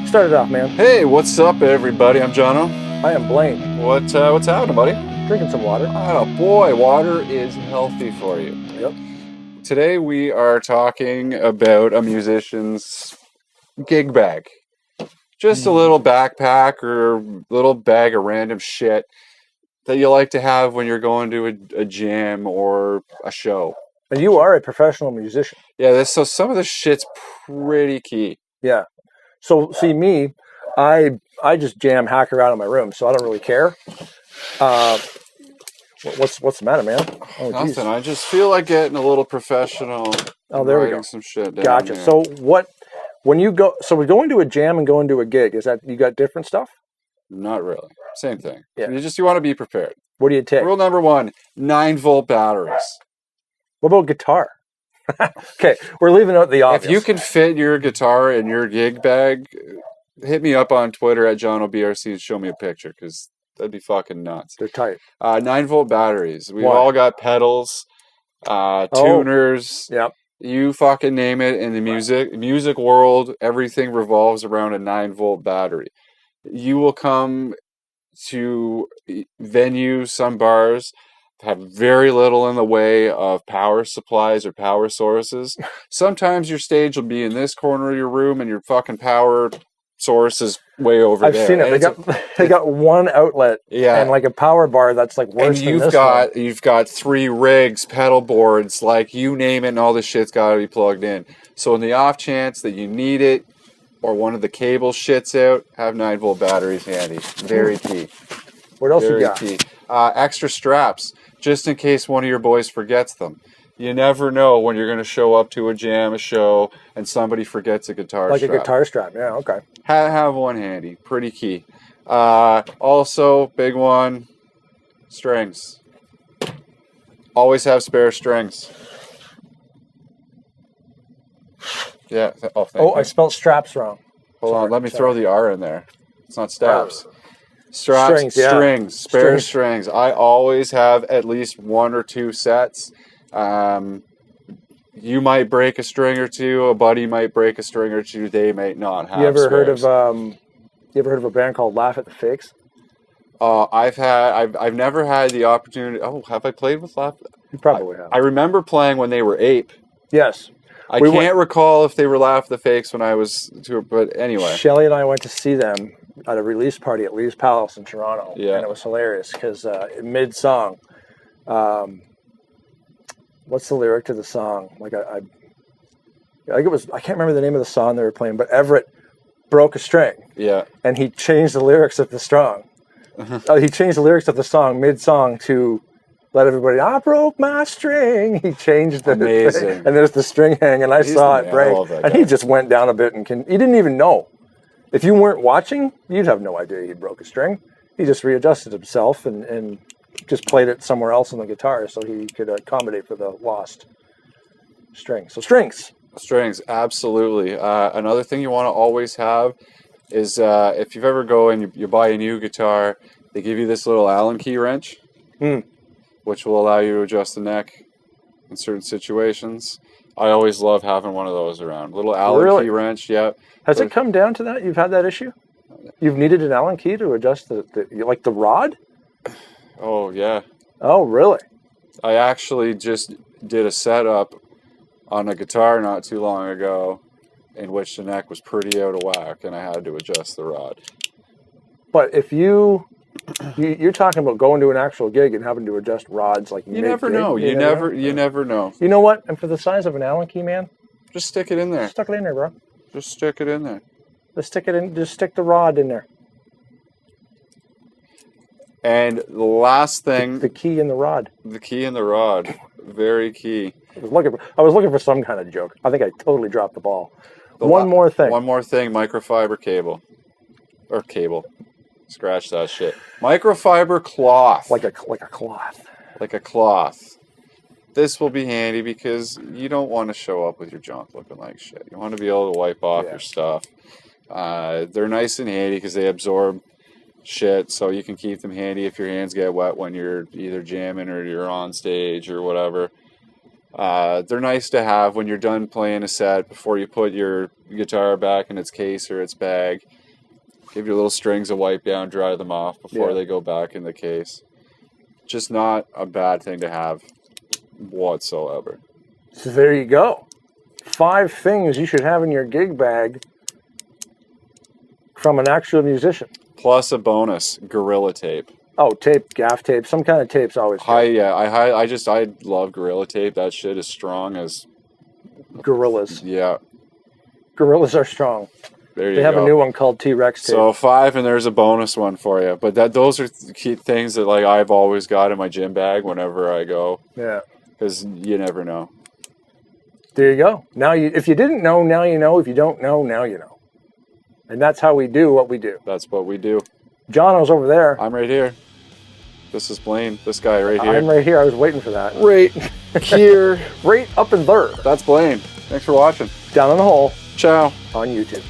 Start it off, man. Hey, what's up, everybody? I'm Jono. I am Blaine. What's happening, buddy? Drinking some water. Oh boy, water is healthy for you. Yep. Today we are talking about a musician's gig bag. Just a little backpack or little bag of random shit that you like to have when you're going to a jam or a show. And you are a professional musician. Yeah, so some of this shit's pretty key. Yeah. So see me, I just jam hack around in my room, so I don't really care. What's the matter, man? Oh, Nothing. geez. I just feel like getting a little professional. Oh, there we go. Writing some shit down. Gotcha. Here. So when you go, so we're going to a jam and going to a gig. Is that you got different stuff? Not really. Same thing. Yeah. You want to be prepared. What do you take? Rule number 1, 9-volt batteries. What about guitar? Okay, we're leaving out the obvious. If you can fit your guitar in your gig bag, hit me up on Twitter at JonoBRC and show me a picture, because that'd be fucking nuts. They're tight. 9-volt batteries. We've Why? all got pedals, tuners. Yep. You fucking name it. In the music world, everything revolves around a 9-volt battery. You will come to venues, some bars have very little in the way of power supplies or power sources. Sometimes your stage will be in this corner of your room and your fucking power source is way over there. I've seen it. They got one outlet, yeah, and like a power bar that's like worse. And than you've got 3 rigs, pedal boards, like you name it, and all this shit's got to be plugged in. So in the off chance that you need it, or one of the cables shits out, have 9-volt batteries handy. Very key. What else Very you got? Key. Extra straps, just in case one of your boys forgets them. You never know when you're going to show up to a jam, a show, and somebody forgets a guitar strap. Like a guitar strap, yeah, okay. Have one handy. Pretty key. Also, big one, strings. Always have spare strings. Yeah. Thank you. I spelled straps wrong. Hold on, let me throw the R in there. It's not straps. Straps, Strings, yeah. strings, spare strings. I always have at least 1 or 2 sets. You might break a string or two. A buddy might break a string or two. They may not have. You ever spares. heard of a band called Laugh at the Fakes? I've never had the opportunity. Oh, have I played with Laugh? You probably have. I remember playing when they were Ape. Yes. I can't recall if they were Laugh at the Fakes when I was to, but anyway. Shelley and I went to see them at a release party at Lee's Palace in Toronto. Yeah. And it was hilarious because mid-song, what's the lyric to the song? Like I can't remember the name of the song they were playing, but Everett broke a string. Yeah. And he changed the lyrics of the song. He changed the lyrics of the song mid-song to let everybody, I broke my string. He changed the Amazing. thing, and there's the string hang, and I saw it break. And he just went down a bit and he didn't even know. If you weren't watching, you'd have no idea he broke a string. He just readjusted himself and just played it somewhere else on the guitar so he could accommodate for the lost string. So strings. Strings, absolutely. Another thing you want to always have is if you've ever go and you buy a new guitar, they give you this little Allen key wrench, which will allow you to adjust the neck in certain situations. I always love having one of those around. Little Allen key wrench, yeah. Has it come down to that? You've had that issue? You've needed an Allen key to adjust the rod? Oh, yeah. Oh, really? I actually just did a setup on a guitar not too long ago in which the neck was pretty out of whack and I had to adjust the rod. But if you're talking about going to an actual gig and having to adjust rods like you never know. You never know. You know what? And for the size of an Allen key, man, just stick it in there. Stuck it in there, bro. Just stick it in there. Just stick it in. Just stick the rod in there. And the last thing, the key in the rod. The key in the rod, very key. I was looking for some kind of joke. I think I totally dropped the ball. One more thing, microfiber cable. Or cable. Scratch that shit. Microfiber cloth. Like a cloth. Like a cloth. This will be handy because you don't want to show up with your junk looking like shit. You want to be able to wipe off your stuff. They're nice and handy because they absorb shit, so you can keep them handy if your hands get wet when you're either jamming or you're on stage or whatever. They're nice to have when you're done playing a set before you put your guitar back in its case or its bag. Give your little strings a wipe down, dry them off before they go back in the case. Just not a bad thing to have whatsoever. So there you go. 5 things you should have in your gig bag from an actual musician. Plus a bonus, Gorilla Tape. Oh, tape, gaff tape, some kind of tape's always good. I love Gorilla Tape. That shit is strong as Gorillas. Yeah. Gorillas are strong. There you They have go. a new one called T-Rex tape. So 5, and there's a bonus one for you. But those are key things that like I've always got in my gym bag whenever I go. Yeah. Because you never know. There you go. Now, if you didn't know, now you know. If you don't know, now you know. And that's how we do what we do. That's what we do. Jono's over there. I'm right here. This is Blaine. This guy right here. I'm right here. I was waiting for that. Right here. Right up in there. That's Blaine. Thanks for watching. Down in the hole Ciao. on YouTube.